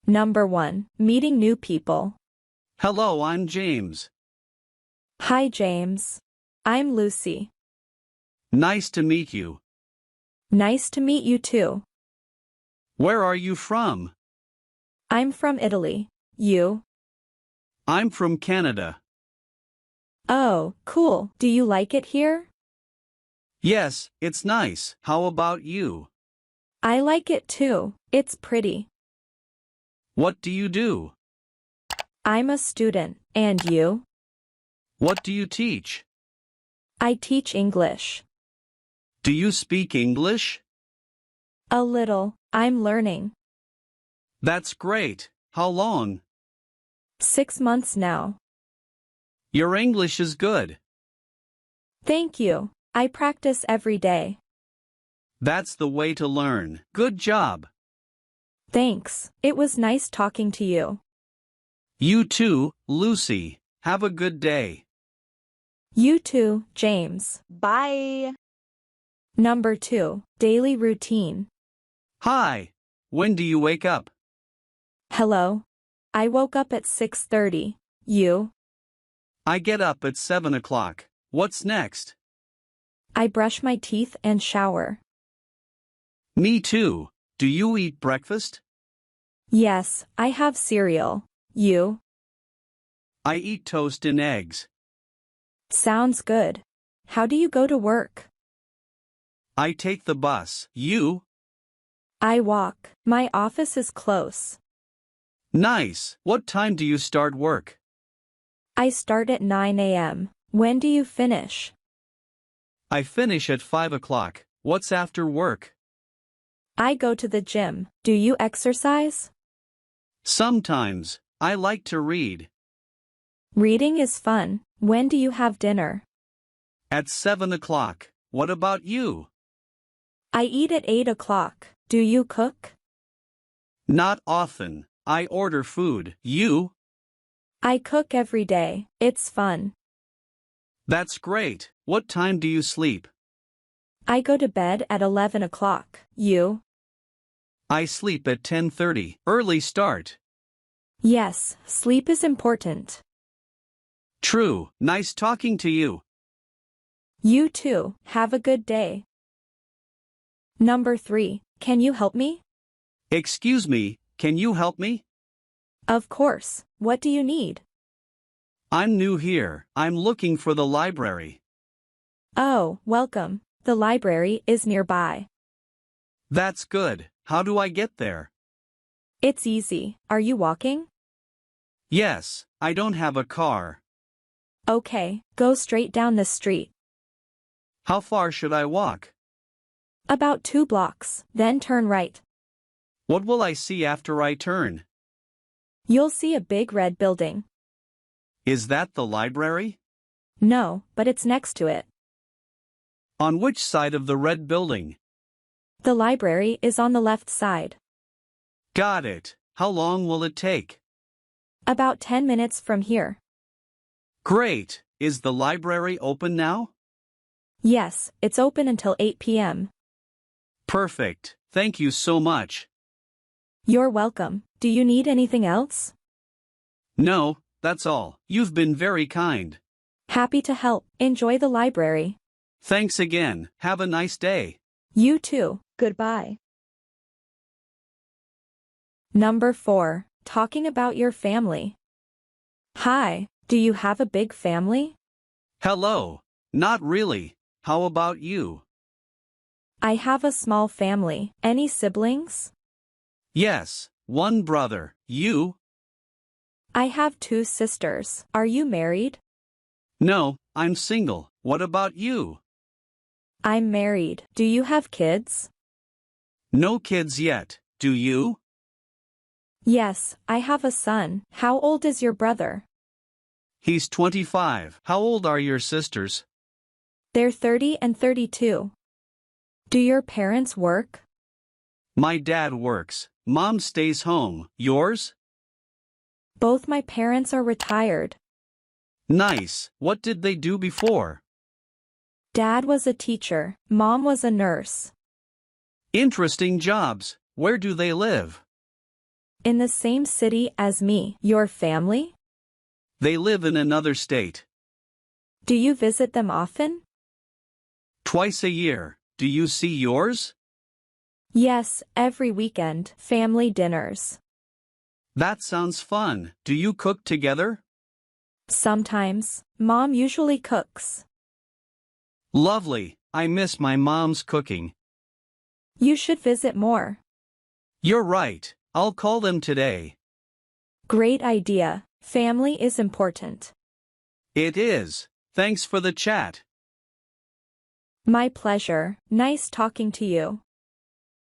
Number 1. Meeting new people. Hello, I'm James. Hi, James. I'm Lucy. Nice to meet you. Nice to meet you too. Where are you from? I'm from Italy. You? I'm from Canada. Oh, cool. Do you like it here? Yes, it's nice. How about you? I like it too. It's pretty. What do you do? I'm a student. And you? What do you teach? I teach English. Do you speak English? A little. I'm learning. That's great. How long? 6 months now. Your English is good. Thank you. I practice every day. That's the way to learn. Good job. Thanks. It was nice talking to you. You too, Lucy. Have a good day. You too, James. Bye. Number 2. Daily routine. Hi. When do you wake up? Hello. I woke up at 6:30. You? I get up at 7 o'clock. What's next? I brush my teeth and shower. Me too. Do you eat breakfast? Yes, I have cereal. You? I eat toast and eggs. Sounds good. How do you go to work? I take the bus. You? I walk. My office is close. Nice. What time do you start work? I start at 9 a.m. When do you finish? I finish at 5 o'clock. What's after work? I go to the gym. Do you exercise? Sometimes. I like to read. Reading is fun. When do you have dinner? At 7 o'clock. What about you? I eat at 8 o'clock. Do you cook? Not often. I order food. You? I cook every day. It's fun. That's great. What time do you sleep? I go to bed at 11 o'clock. You? I sleep at 10:30. Early start. Yes, sleep is important. True. Nice talking to you. You too. Have a good day. Number 3. Can you help me? Excuse me, can you help me? Of course. What do you need? I'm new here. I'm looking for the library. Oh, welcome. The library is nearby. That's good. How do I get there? It's easy. Are you walking? Yes, I don't have a car. Okay, go straight down the street. How far should I walk? About 2 blocks, then turn right. What will I see after I turn? You'll see a big red building. Is that the library? No, but it's next to it. On which side of the red building? The library is on the left side. Got it. How long will it take? About 10 minutes from here. Great. Is the library open now? Yes, it's open until 8 p.m. Perfect. Thank you so much. You're welcome. Do you need anything else? No, that's all. You've been very kind. Happy to help. Enjoy the library. Thanks again. Have a nice day. You too. Goodbye. Number 4. Talking about your family. Hi, do you have a big family? Hello. Not really. How about you? I have a small family. Any siblings? Yes, one brother. You? I have 2 sisters. Are you married? No, I'm single. What about you? I'm married. Do you have kids? No kids yet. Do you? Yes, I have a son. How old is your brother? He's 25. How old are your sisters? They're 30 and 32. Do your parents work? My dad works. Mom stays home. Yours? Both my parents are retired. Nice. What did they do before? Dad was a teacher. Mom was a nurse. Interesting jobs. Where do they live? In the same city as me. Your family? They live in another state. Do you visit them often? Twice a year. Do you see yours? Yes, every weekend. Family dinners. That sounds fun. Do you cook together? Sometimes. Mom usually cooks. Lovely. I miss my mom's cooking. You should visit more. You're right. I'll call them today. Great idea. Family is important. It is. Thanks for the chat. My pleasure. Nice talking to you.